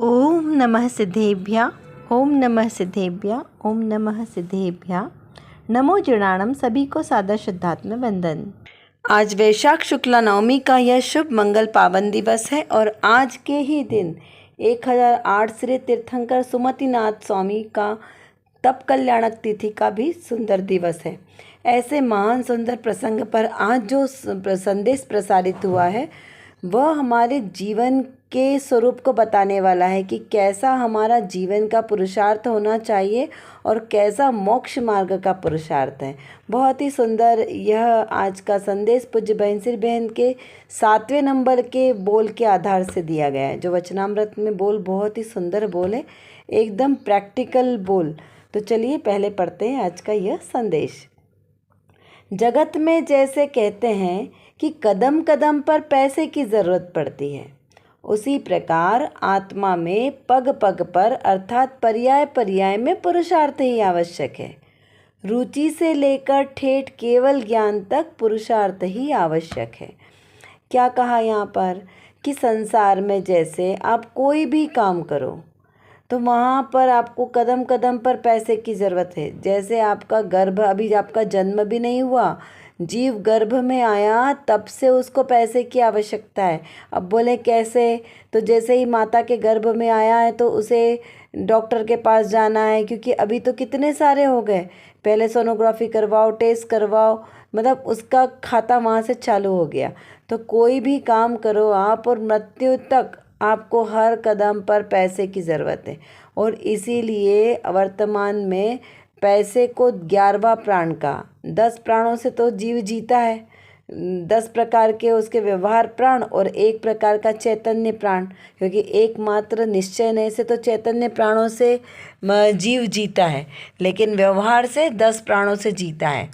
ओम नमः सिद्धेभ्य। ओम नमः सिद्धेभ्य। ओम नमः सिद्धेभ्य। नमो जनाणम। सभी को सादर श्रद्धात्मक वंदन। आज वैशाख शुक्ला नवमी का यह शुभ मंगल पावन दिवस है और आज के ही दिन 1008 श्री तीर्थंकर सुमतिनाथ स्वामी का तप कल्याणक तिथि का भी सुंदर दिवस है। ऐसे महान सुंदर प्रसंग पर आज जो संदेश प्रसारित हुआ है वह हमारे जीवन के स्वरूप को बताने वाला है कि कैसा हमारा जीवन का पुरुषार्थ होना चाहिए और कैसा मोक्ष मार्ग का पुरुषार्थ है। बहुत ही सुंदर यह आज का संदेश पूज्य बहनसिर बहन के 7वें नंबर के बोल के आधार से दिया गया है। जो वचनामृत में बोल बहुत ही सुंदर बोल है, एकदम प्रैक्टिकल बोल। तो चलिए पहले पढ़ते हैं आज का यह संदेश। जगत में जैसे कहते हैं कि कदम कदम पर पैसे की ज़रूरत पड़ती है, उसी प्रकार आत्मा में पग पग पर अर्थात पर्याय पर्याय में पुरुषार्थ ही आवश्यक है। रुचि से लेकर ठेठ केवल ज्ञान तक पुरुषार्थ ही आवश्यक है। क्या कहा यहाँ पर कि संसार में जैसे आप कोई भी काम करो तो वहाँ पर आपको कदम कदम पर पैसे की ज़रूरत है। जैसे आपका गर्भ, अभी आपका जन्म भी नहीं हुआ, जीव गर्भ में आया तब से उसको पैसे की आवश्यकता है। अब बोले कैसे, तो जैसे ही माता के गर्भ में आया है तो उसे डॉक्टर के पास जाना है, क्योंकि अभी तो कितने सारे हो गए। पहले सोनोग्राफी करवाओ, टेस्ट करवाओ, मतलब उसका खाता वहाँ से चालू हो गया। तो कोई भी काम करो आप और मृत्यु तक आपको हर कदम पर पैसे की ज़रूरत है। और इसीलिए वर्तमान में पैसे को 11वां प्राण का, 10 प्राणों से तो जीव जीता है, 10 प्रकार के उसके व्यवहार प्राण और एक प्रकार का चैतन्य प्राण, क्योंकि एकमात्र निश्चय नहीं से तो चैतन्य प्राणों से जीव जीता है, लेकिन व्यवहार से 10 प्राणों से जीता है।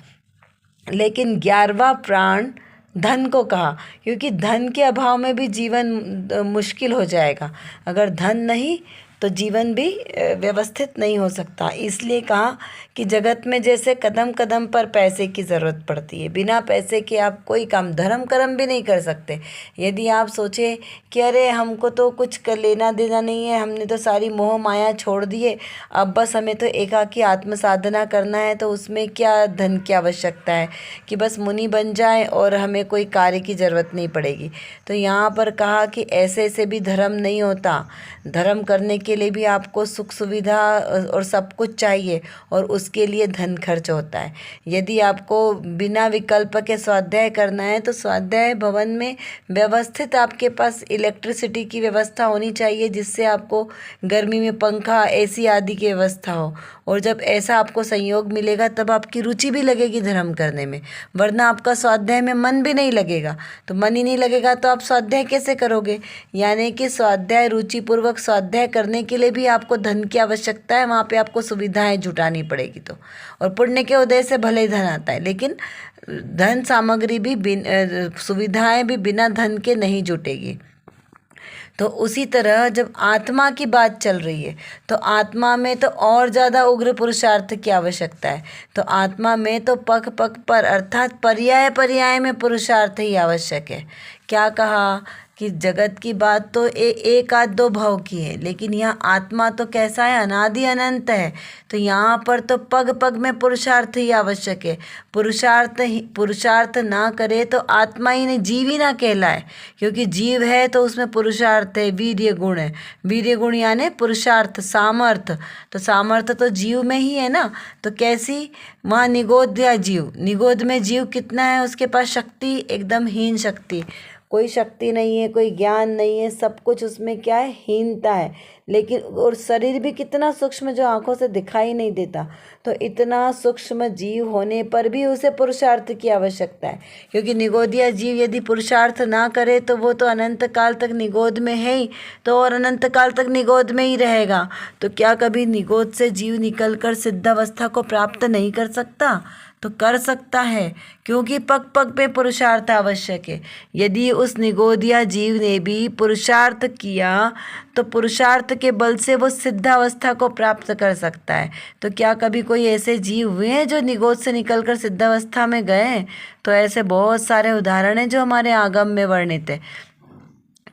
लेकिन 11वां प्राण धन को कहा, क्योंकि धन के अभाव में भी जीवन मुश्किल हो जाएगा। अगर धन नहीं तो जीवन भी व्यवस्थित नहीं हो सकता। इसलिए कहा कि जगत में जैसे कदम कदम पर पैसे की ज़रूरत पड़ती है, बिना पैसे के आप कोई काम, धर्म कर्म भी नहीं कर सकते। यदि आप सोचें कि अरे हमको तो कुछ कर लेना देना नहीं है, हमने तो सारी मोह माया छोड़ दिए, अब बस हमें तो एकाकी आत्म साधना करना है, तो उसमें क्या धन की आवश्यकता है कि बस मुनि बन जाए और हमें कोई कार्य की ज़रूरत नहीं पड़ेगी। तो यहाँ पर कहा कि ऐसे ऐसे भी धर्म नहीं होता। धर्म करने के लिए भी आपको सुख सुविधा और सब कुछ चाहिए और उसके लिए धन खर्च होता है। यदि आपको बिना विकल्प के स्वाध्याय करना है तो स्वाध्याय भवन में व्यवस्थित आपके पास इलेक्ट्रिसिटी की व्यवस्था होनी चाहिए, जिससे आपको गर्मी में पंखा, एसी आदि की व्यवस्था हो। और जब ऐसा आपको संयोग मिलेगा तब आपकी रुचि भी लगेगी धर्म करने में, वरना आपका स्वाध्याय में मन भी नहीं लगेगा। तो मन ही नहीं लगेगा तो आप स्वाध्याय कैसे करोगे। यानी कि स्वाध्याय, रुचिपूर्वक स्वाध्याय करने के लिए भी आपको धन की आवश्यकता है। वहाँ पे आपको सुविधाएं जुटानी पड़ेगी। तो और पुण्य के उदय से भले ही धन आता है, लेकिन धन सामग्री भी सुविधाएं भी बिना धन के नहीं जुटेगी। तो उसी तरह जब आत्मा की बात चल रही है तो आत्मा में तो और ज़्यादा उग्र पुरुषार्थ की आवश्यकता है। तो आत्मा में तो पग पग पर अर्थात पर्याय पर्याय में पुरुषार्थ ही आवश्यक है। क्या कहा कि जगत की बात तो एक आध दो भाव की है, लेकिन यहाँ आत्मा तो कैसा है, अनादि अनंत है। तो यहाँ पर तो पग पग में पुरुषार्थ ही आवश्यक है। पुरुषार्थ ना करे तो आत्मा ही नहीं, जीव ही ना कहलाए, क्योंकि जीव है तो उसमें पुरुषार्थ है, वीर्य गुण है। वीर्य गुण यानी पुरुषार्थ, सामर्थ्य। तो सामर्थ्य तो जीव में ही है ना। तो कैसी, वहाँ निगोध या जीव, निगोध में जीव कितना है, उसके पास शक्ति एकदम हीन शक्ति, कोई शक्ति नहीं है, कोई ज्ञान नहीं है, सब कुछ उसमें क्या है, हीनता है। लेकिन और शरीर भी कितना सूक्ष्म, जो आंखों से दिखाई नहीं देता। तो इतना सूक्ष्म जीव होने पर भी उसे पुरुषार्थ की आवश्यकता है, क्योंकि निगोदिया जीव यदि पुरुषार्थ ना करे तो वो तो अनंत काल तक निगोद में है ही, तो और अनंत काल तक निगोद में ही रहेगा। तो क्या कभी निगोद से जीव निकलकर सिद्धावस्था को प्राप्त नहीं कर सकता? तो कर सकता है, क्योंकि पग पग पे पुरुषार्थ आवश्यक है। यदि उस निगोदिया जीव ने भी पुरुषार्थ किया तो पुरुषार्थ के बल से वो सिद्धावस्था को प्राप्त कर सकता है। तो क्या कभी कोई ऐसे जीव हुए हैं जो निगोद से निकलकर सिद्धावस्था में गए हैं? तो ऐसे बहुत सारे उदाहरण हैं जो हमारे आगम में वर्णित है।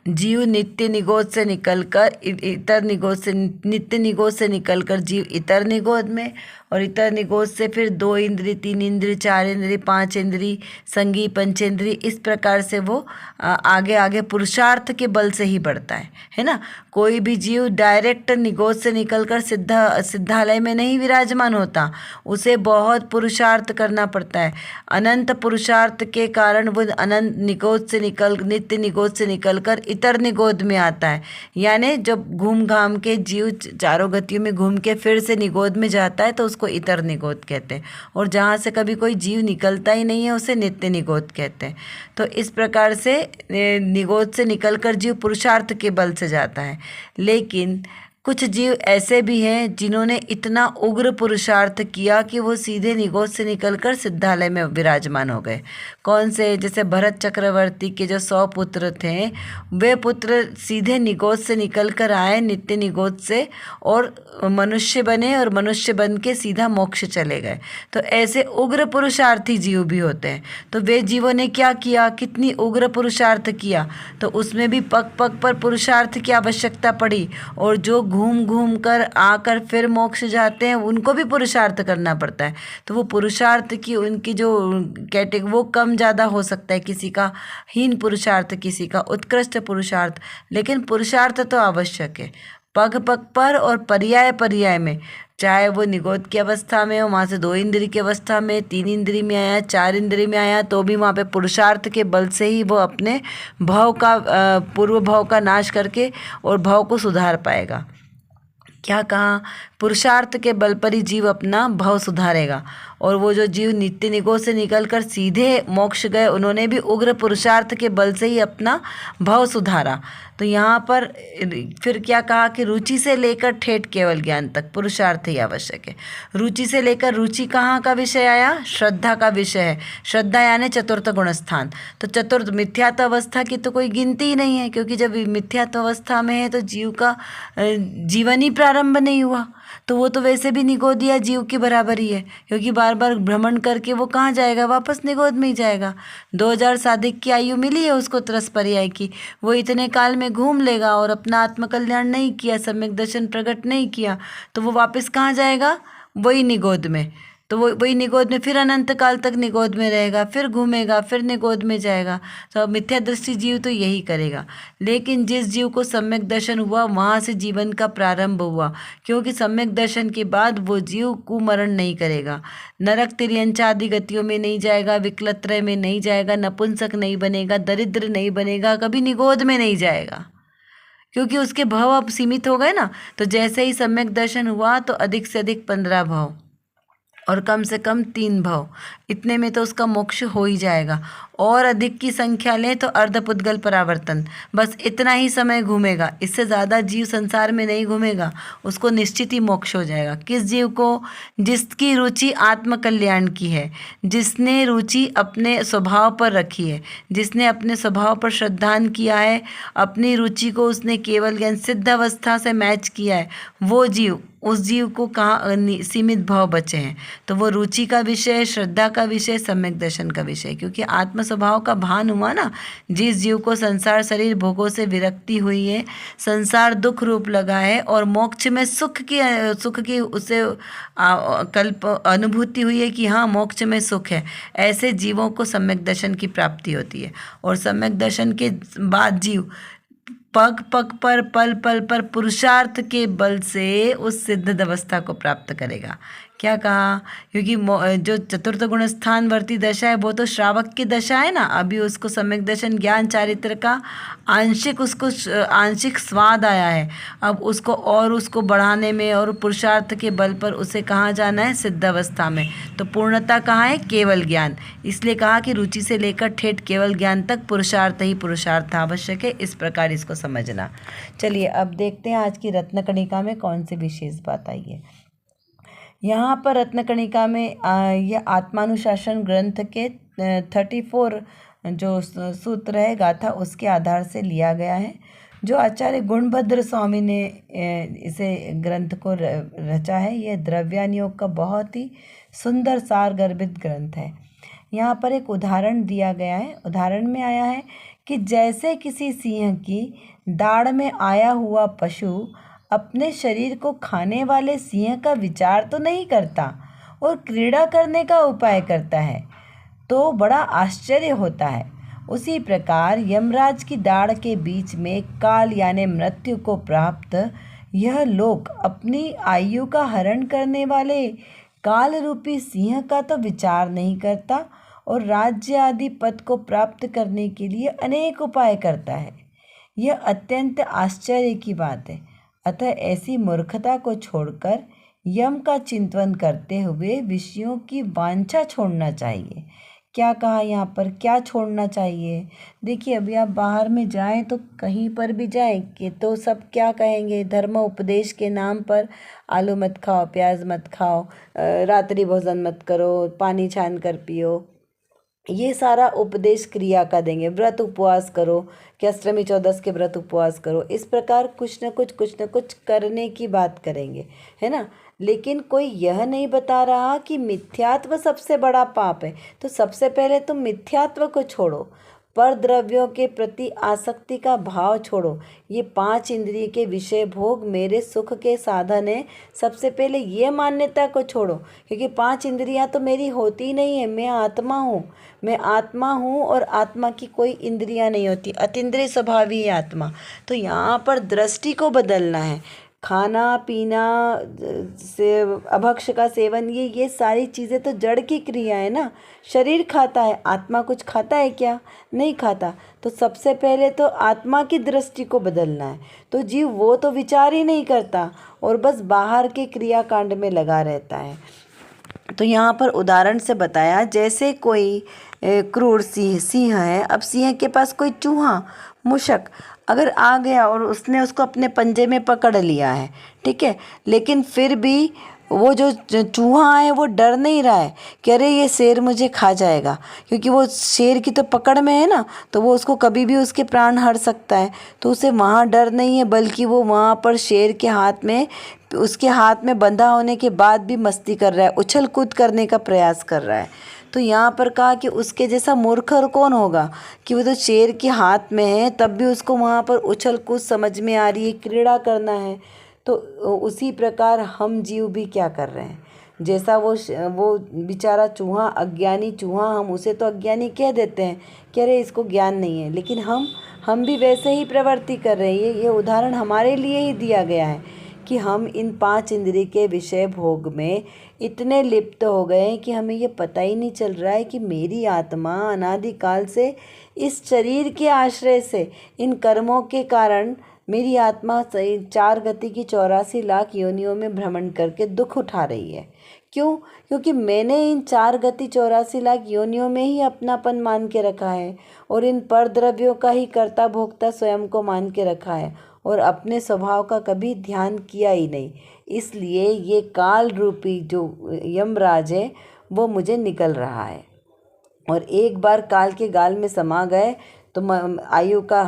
जीव नित्य निगोद से निकलकर इतर निगोद से, नित्य निगोद से निकलकर जीव इतर निगोद में, और इतर निगोद से फिर 2 इंद्री, 3 इंद्री, 4 इंद्री, 5 इंद्री, संगी, पंचेंद्री, इस प्रकार से वो आगे आगे पुरुषार्थ के बल से ही बढ़ता है ना। कोई भी जीव डायरेक्ट निगोद से निकलकर सिद्धालय में नहीं विराजमान होता, उसे बहुत पुरुषार्थ करना पड़ता है। अनंत पुरुषार्थ के कारण वो अनंत निगोद से नित्य निगोद से निकलकर इतर निगोद में आता है। यानी जब घूम घाम के जीव चारों गतियों में घूम के फिर से निगोद में जाता है तो उसको इतर निगोद कहते हैं, और जहाँ से कभी कोई जीव निकलता ही नहीं है उसे नित्य निगोद कहते हैं। तो इस प्रकार से निगोद से निकलकर जीव पुरुषार्थ के बल से जाता है। लेकिन कुछ जीव ऐसे भी हैं जिन्होंने इतना उग्र पुरुषार्थ किया कि वो सीधे निगोद से निकलकर सिद्धालय में विराजमान हो गए। कौन से? जैसे भरत चक्रवर्ती के जो 100 पुत्र थे, वे पुत्र सीधे निगोद से निकलकर आए नित्य निगोद से, और मनुष्य बने, और मनुष्य बन के सीधा मोक्ष चले गए। तो ऐसे उग्र पुरुषार्थी जीव भी होते हैं। तो वे जीवों ने क्या किया? कितनी उग्र पुरुषार्थ किया, तो उसमें भी पग पग पर पुरुषार्थ की आवश्यकता पड़ी। और जो घूम घूम कर आकर फिर मोक्ष जाते हैं उनको भी पुरुषार्थ करना पड़ता है। तो वो पुरुषार्थ की उनकी जो कैटेगरी वो कम ज़्यादा हो सकता है, किसी का हीन पुरुषार्थ, किसी का उत्कृष्ट पुरुषार्थ, लेकिन पुरुषार्थ तो आवश्यक है पग पग पर और पर्याय पर्याय में। चाहे वो निगोद की अवस्था में हो, वहाँ से 2 इंद्री की अवस्था में, 3 इंद्री में आया, 4 इंद्री में आया, तो भी वहाँ पे पुरुषार्थ के बल से ही वो अपने भाव का पूर्व भाव का नाश करके और भाव को सुधार पाएगा। क्या कहा? पुरुषार्थ के बल पर ही जीव अपना भाव सुधारेगा। और वो जो जीव नित्य निगोद से निकलकर सीधे मोक्ष गए, उन्होंने भी उग्र पुरुषार्थ के बल से ही अपना भाव सुधारा। तो यहाँ पर फिर क्या कहा कि रुचि से लेकर ठेठ केवल ज्ञान तक पुरुषार्थ ही आवश्यक है। रुचि से लेकर, रुचि कहाँ का विषय आया? श्रद्धा का विषय है। श्रद्धा यानी चतुर्थ गुणस्थान। तो चतुर्थ मिथ्यात्व अवस्था की तो कोई गिनती ही नहीं है, क्योंकि जब मिथ्यात्व अवस्था में है तो जीव का जीवन ही प्रारंभ नहीं हुआ। तो वो तो वैसे भी निगोदिया जीव के बराबर ही है, क्योंकि बार बार भ्रमण करके वो कहाँ जाएगा? वापस निगोद में ही जाएगा। 2000 साधिक की आयु मिली है उसको त्रस पर्याय की, वो इतने काल में घूम लेगा और अपना आत्मकल्याण नहीं किया, सम्यक दर्शन प्रकट नहीं किया, तो वो वापस कहाँ जाएगा? वही निगोद में। तो वो वही निगोद में फिर अनंत काल तक निगोद में रहेगा, फिर घूमेगा, फिर निगोद में जाएगा। तो मिथ्या दृष्टि जीव तो यही करेगा। लेकिन जिस जीव को सम्यक दर्शन हुआ, वहाँ से जीवन का प्रारंभ हुआ, क्योंकि सम्यक दर्शन के बाद वो जीव कुमरण नहीं करेगा, नरक तिर्यंच आदि गतियों में नहीं जाएगा, विकलत्रय में नहीं जाएगा, नपुंसक नहीं बनेगा, दरिद्र नहीं बनेगा, कभी निगोद में नहीं जाएगा, क्योंकि उसके भाव अब सीमित हो गए ना। तो जैसे ही सम्यक दर्शन हुआ तो अधिक से अधिक 15 भाव और कम से कम 3 भाव, इतने में तो उसका मोक्ष हो ही जाएगा। और अधिक की संख्या लें तो अर्धपुद्गल परावर्तन, बस इतना ही समय घूमेगा, इससे ज़्यादा जीव संसार में नहीं घूमेगा, उसको निश्चित ही मोक्ष हो जाएगा। किस जीव को? जिसकी रुचि आत्मकल्याण की है, जिसने रुचि अपने स्वभाव पर रखी है, जिसने अपने स्वभाव पर श्रद्धान किया है, अपनी रुचि को उसने केवल ज्ञान सिद्ध अवस्था से मैच किया है, वो जीव, उस जीव को कहाँ सीमित भाव बचे हैं। तो वो रुचि का विषय, श्रद्धा का विषय, सम्यक दर्शन का विषय, क्योंकि आत्म स्वभाव का भान हुआ ना। जिस जीव को संसार शरीर भोगों से विरक्ति हुई है, संसार दुख रूप लगा है और मोक्ष में सुख की उसे कल्प अनुभूति हुई है कि हाँ मोक्ष में सुख है, ऐसे जीवों को सम्यक दर्शन की प्राप्ति होती है। और सम्यक दर्शन के बाद जीव पग पग पर, पल पल पर पुरुषार्थ के बल से उस सिद्ध अवस्था को प्राप्त करेगा। क्या कहा? क्योंकि जो चतुर्थ गुण स्थान वर्ती दशा है वो तो श्रावक की दशा है ना। अभी उसको सम्यक दर्शन ज्ञान चारित्र का आंशिक स्वाद आया है। अब उसको बढ़ाने में और पुरुषार्थ के बल पर उसे कहाँ जाना है? सिद्ध अवस्था में। तो पूर्णता कहाँ है? केवल ज्ञान। इसलिए कहा कि रुचि से लेकर ठेठ केवल ज्ञान तक पुरुषार्थ ही पुरुषार्थ आवश्यक है। इस प्रकार इसको समझना। चलिए अब देखते हैं आज की रत्नकणिका में कौन सी विशेष बात आई है। यहाँ पर रत्नकणिका में यह आत्मानुशासन ग्रंथ के 34 जो सूत्र है गाथा, उसके आधार से लिया गया है। जो आचार्य गुणभद्र स्वामी ने इसे ग्रंथ को रचा है, यह द्रव्यान योग का बहुत ही सुंदर सार गर्भित ग्रंथ है। यहाँ पर एक उदाहरण दिया गया है। उदाहरण में आया है कि जैसे किसी सिंह की दाढ़ में आया हुआ पशु अपने शरीर को खाने वाले सिंह का विचार तो नहीं करता और क्रीड़ा करने का उपाय करता है तो बड़ा आश्चर्य होता है, उसी प्रकार यमराज की दाढ़ के बीच में काल यानी मृत्यु को प्राप्त यह लोक अपनी आयु का हरण करने वाले काल रूपी सिंह का तो विचार नहीं करता और राज्य आदि पद को प्राप्त करने के लिए अनेक उपाय करता है। यह अत्यंत आश्चर्य की बात है। अतः ऐसी मूर्खता को छोड़कर यम का चिंतन करते हुए विषयों की वांछा छोड़ना चाहिए। क्या कहा यहाँ पर, क्या छोड़ना चाहिए? देखिए, अभी आप बाहर में जाएं तो कहीं पर भी जाएं कि तो सब क्या कहेंगे, धर्म उपदेश के नाम पर आलू मत खाओ, प्याज मत खाओ, रात्रि भोजन मत करो, पानी छान कर पियो, ये सारा उपदेश क्रिया का देंगे। व्रत उपवास करो कि अष्टमी चौदस के व्रत उपवास करो, इस प्रकार कुछ न कुछ करने की बात करेंगे, है ना। लेकिन कोई यह नहीं बता रहा कि मिथ्यात्व सबसे बड़ा पाप है। तो सबसे पहले तुम मिथ्यात्व को छोड़ो, पर द्रव्यों के प्रति आसक्ति का भाव छोड़ो। ये 5 इंद्रिय के विषय भोग मेरे सुख के साधन है, सबसे पहले ये मान्यता को छोड़ो, क्योंकि 5 इंद्रियां तो मेरी होती नहीं है। मैं आत्मा हूँ और आत्मा की कोई इंद्रियां नहीं होती, अतीन्द्रिय स्वभावी है आत्मा। तो यहाँ पर दृष्टि को बदलना है। खाना पीना से अभक्ष का सेवन, ये सारी चीज़ें तो जड़ की क्रिया है ना। शरीर खाता है, आत्मा कुछ खाता है क्या? नहीं खाता। तो सबसे पहले तो आत्मा की दृष्टि को बदलना है। तो जीव वो तो विचार ही नहीं करता और बस बाहर के क्रियाकांड में लगा रहता है। तो यहाँ पर उदाहरण से बताया, जैसे कोई क्रूर सिंह है। अब सिंह के पास कोई चूहा मूषक अगर आ गया और उसने उसको अपने पंजे में पकड़ लिया है, ठीक है, लेकिन फिर भी वो जो चूहा है वो डर नहीं रहा है कि अरे ये शेर मुझे खा जाएगा, क्योंकि वो शेर की तो पकड़ में है ना, तो वो उसको कभी भी उसके प्राण हर सकता है। तो उसे वहाँ डर नहीं है, बल्कि वो वहाँ पर शेर के हाथ में, उसके हाथ में बंधा होने के बाद भी मस्ती कर रहा है, उछल कूद करने का प्रयास कर रहा है। तो यहाँ पर कहा कि उसके जैसा मूर्ख और कौन होगा कि वो तो शेर के हाथ में है, तब भी उसको वहाँ पर उछल कूद समझ में आ रही है, क्रीड़ा करना है। तो उसी प्रकार हम जीव भी क्या कर रहे हैं, जैसा वो बेचारा चूहा, अज्ञानी चूहा, हम उसे तो अज्ञानी कह देते हैं कि अरे इसको ज्ञान नहीं है, लेकिन हम भी वैसे ही प्रवृत्ति कर रहे हैं। ये उदाहरण हमारे लिए ही दिया गया है कि हम इन 5 इंद्रिय के विषय भोग में इतने लिप्त हो गए हैं कि हमें ये पता ही नहीं चल रहा है कि मेरी आत्मा अनादिकाल से इस शरीर के आश्रय से, इन कर्मों के कारण मेरी आत्मा 4 गति की 84 लाख योनियों में भ्रमण करके दुख उठा रही है। क्यों? क्योंकि मैंने इन 4 गति 84 लाख योनियों में ही अपनापन मान के रखा है और इन पर द्रव्यों का ही कर्ता भोक्ता स्वयं को मान के रखा है और अपने स्वभाव का कभी ध्यान किया ही नहीं। इसलिए ये काल रूपी जो यमराज है वो मुझे निकल रहा है, और एक बार काल के गाल में समा गए तो आयु का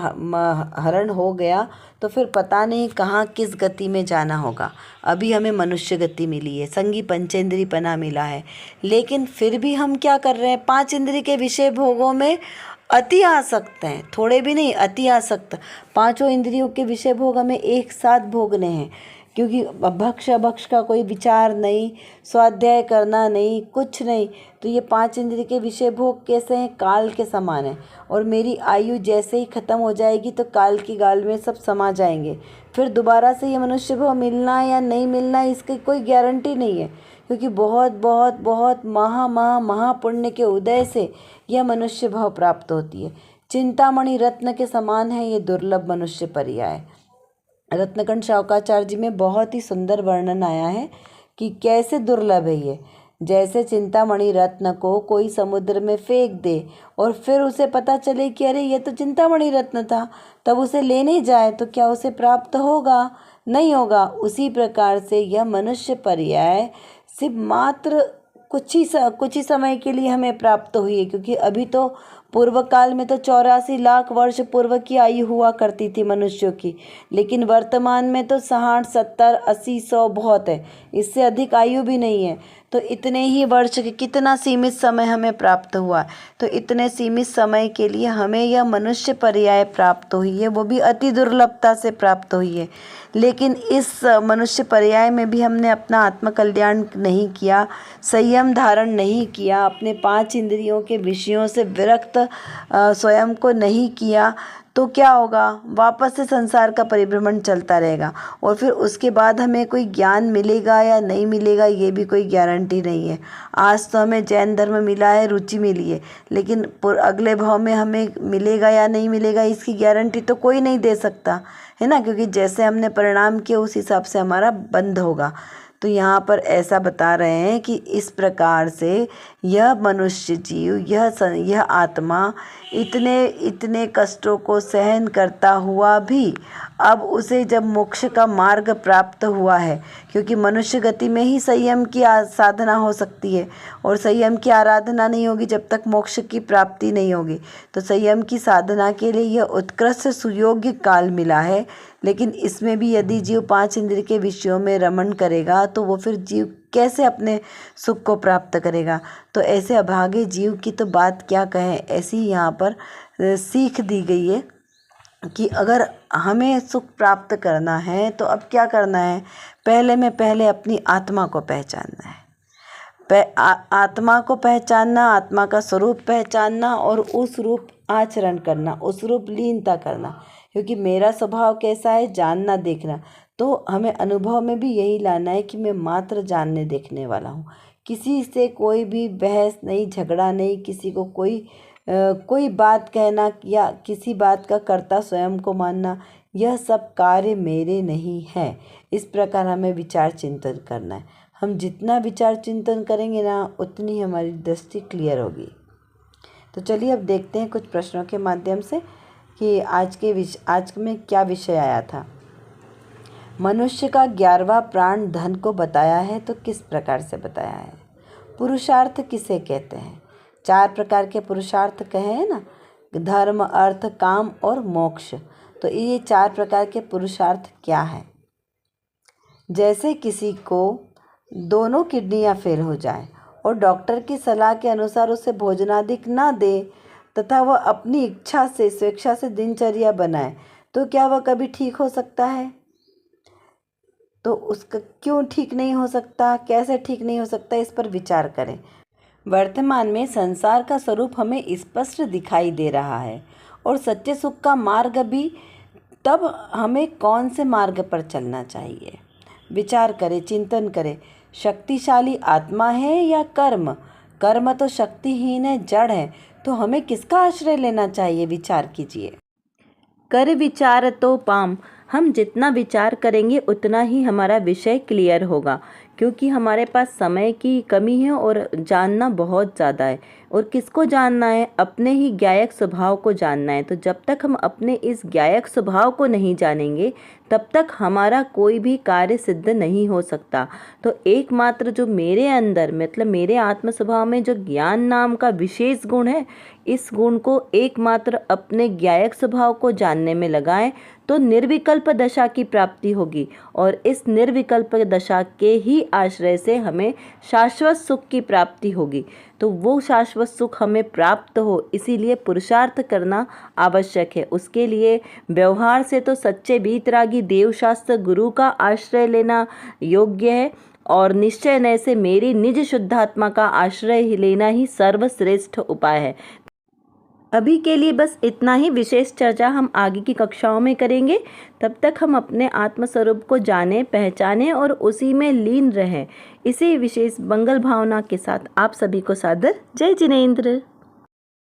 हरण हो गया, तो फिर पता नहीं कहाँ किस गति में जाना होगा। अभी हमें मनुष्य गति मिली है, संगी पंचेंद्री पना मिला है, लेकिन फिर भी हम क्या कर रहे हैं, 5 इंद्रिय के विषय भोगों में अति आसक्त हैं, थोड़े भी नहीं, अति आसक्त। 5 इंद्रियों के विषय भोग हमें एक साथ भोगने हैं, क्योंकि अभक्ष का कोई विचार नहीं, स्वाध्याय करना नहीं, कुछ नहीं। तो ये 5 इंद्रिय के विषय भोग कैसे हैं? काल के समान है, और मेरी आयु जैसे ही ख़त्म हो जाएगी तो काल की गाल में सब समा जाएंगे। फिर दोबारा से ये मनुष्य भाव मिलना या नहीं मिलना, इसकी कोई गारंटी नहीं है, क्योंकि बहुत बहुत बहुत महापुण्य के उदय से यह मनुष्य भाव प्राप्त होती है। चिंतामणि रत्न के समान है ये दुर्लभ मनुष्य पर्याय। रत्नकंठ शावकाचार्य जी में बहुत ही सुंदर वर्णन आया है कि कैसे दुर्लभ है ये। जैसे चिंतामणि रत्न को कोई समुद्र में फेंक दे और फिर उसे पता चले कि अरे ये तो चिंतामणि रत्न था, तब उसे लेने जाए तो क्या उसे प्राप्त होगा? नहीं होगा। उसी प्रकार से यह मनुष्य पर्याय सिर्फ मात्र कुछ ही समय के लिए हमें प्राप्त हुई है, क्योंकि अभी तो पूर्व काल में तो 84 लाख वर्ष पूर्व की आयु हुआ करती थी मनुष्यों की, लेकिन वर्तमान में तो 60, 70, 80, 100 बहुत है, इससे अधिक आयु भी नहीं है। तो इतने ही वर्ष के कितना सीमित समय हमें प्राप्त हुआ, तो इतने सीमित समय के लिए हमें यह मनुष्य पर्याय प्राप्त हुई है, वो भी अति दुर्लभता से प्राप्त हुई है। लेकिन इस मनुष्य पर्याय में भी हमने अपना आत्मकल्याण नहीं किया, संयम धारण नहीं किया, अपने 5 इंद्रियों के विषयों से विरक्त स्वयं को नहीं किया, तो क्या होगा, वापस से संसार का परिभ्रमण चलता रहेगा और फिर उसके बाद हमें कोई ज्ञान मिलेगा या नहीं मिलेगा ये भी कोई गारंटी नहीं है। आज तो हमें जैन धर्म मिला है, रुचि मिली है, लेकिन अगले भाव में हमें मिलेगा या नहीं मिलेगा इसकी गारंटी तो कोई नहीं दे सकता, है ना, क्योंकि जैसे हमने परिणाम किया उस हिसाब से हमारा बंध होगा। तो यहाँ पर ऐसा बता रहे हैं कि इस प्रकार से यह मनुष्य जीव, यह आत्मा इतने कष्टों को सहन करता हुआ भी अब उसे जब मोक्ष का मार्ग प्राप्त हुआ है, क्योंकि मनुष्य गति में ही संयम की साधना हो सकती है और संयम की आराधना नहीं होगी जब तक मोक्ष की प्राप्ति नहीं होगी। तो संयम की साधना के लिए यह उत्कृष्ट सुयोग्य काल मिला है। लेकिन इसमें भी यदि जीव 5 इंद्रिय के विषयों में रमण करेगा तो वो फिर जीव कैसे अपने सुख को प्राप्त करेगा। तो ऐसे अभागे जीव की तो बात क्या कहें, ऐसी यहाँ पर सीख दी गई है कि अगर हमें सुख प्राप्त करना है तो अब क्या करना है, पहले अपनी आत्मा को पहचानना है। आत्मा को पहचानना, आत्मा का स्वरूप पहचानना और उस रूप आचरण करना, उस रूप लीनता करना, क्योंकि मेरा स्वभाव कैसा है जानना देखना। तो हमें अनुभव में भी यही लाना है कि मैं मात्र जानने देखने वाला हूँ, किसी से कोई भी बहस नहीं, झगड़ा नहीं, किसी को कोई बात कहना या किसी बात का कर्ता स्वयं को मानना, यह सब कार्य मेरे नहीं है। इस प्रकार हमें विचार चिंतन करना है। हम जितना विचार चिंतन करेंगे ना उतनी हमारी दृष्टि क्लियर होगी। तो चलिए अब देखते हैं कुछ प्रश्नों के माध्यम से कि आज में क्या विषय आया था। मनुष्य का 11वां प्राण धन को बताया है, तो किस प्रकार से बताया है। पुरुषार्थ किसे कहते हैं, 4 प्रकार के पुरुषार्थ कहे हैं ना, धर्म, अर्थ, काम और मोक्ष। तो ये 4 प्रकार के पुरुषार्थ क्या है। जैसे किसी को दोनों किडनियां फेल हो जाए और डॉक्टर की सलाह के अनुसार उसे भोजनादिक ना दे तथा वह अपनी इच्छा से, स्वेच्छा से दिनचर्या बनाए, तो क्या वह कभी ठीक हो सकता है। तो उसका क्यों ठीक नहीं हो सकता, कैसे ठीक नहीं हो सकता, इस पर विचार करें। वर्तमान में संसार का स्वरूप हमें स्पष्ट दिखाई दे रहा है और सच्चे सुख का मार्ग भी। तब हमें कौन से मार्ग पर चलना चाहिए, विचार करें, चिंतन करें। शक्तिशाली आत्मा है या कर्म। कर्म तो शक्तिहीन है, जड़ है, तो हमें किसका आश्रय लेना चाहिए, विचार कीजिए। कर विचार तो पाम। हम जितना विचार करेंगे उतना ही हमारा विषय क्लियर होगा, क्योंकि हमारे पास समय की कमी है और जानना बहुत ज़्यादा है। और किसको जानना है, अपने ही ज्ञायक स्वभाव को जानना है। तो जब तक हम अपने इस ज्ञायक स्वभाव को नहीं जानेंगे तब तक हमारा कोई भी कार्य सिद्ध नहीं हो सकता। तो एकमात्र जो मेरे अंदर, मतलब मेरे आत्म स्वभाव में जो ज्ञान नाम का विशेष गुण है, इस गुण को एकमात्र अपने ज्ञायक स्वभाव को जानने में लगाएं तो निर्विकल्प दशा की प्राप्ति होगी। और इस निर्विकल्प दशा के ही आश्रय से हमें शाश्वत सुख की प्राप्ति होगी। तो वो शाश्वत सुख हमें प्राप्त हो, इसीलिए पुरुषार्थ करना आवश्यक है। उसके लिए व्यवहार से तो सच्चे वीतरागी देवशास्त्र गुरु का आश्रय लेना योग्य है और निश्चय नय से मेरी निज शुद्धात्मा का आश्रय लेना ही सर्वश्रेष्ठ उपाय है। अभी के लिए बस इतना ही। विशेष चर्चा हम आगे की कक्षाओं में करेंगे। तब तक हम अपने आत्मस्वरूप को जानें, पहचानें और उसी में लीन रहें। इसी विशेष मंगल भावना के साथ आप सभी को सादर जय जिनेंद्र।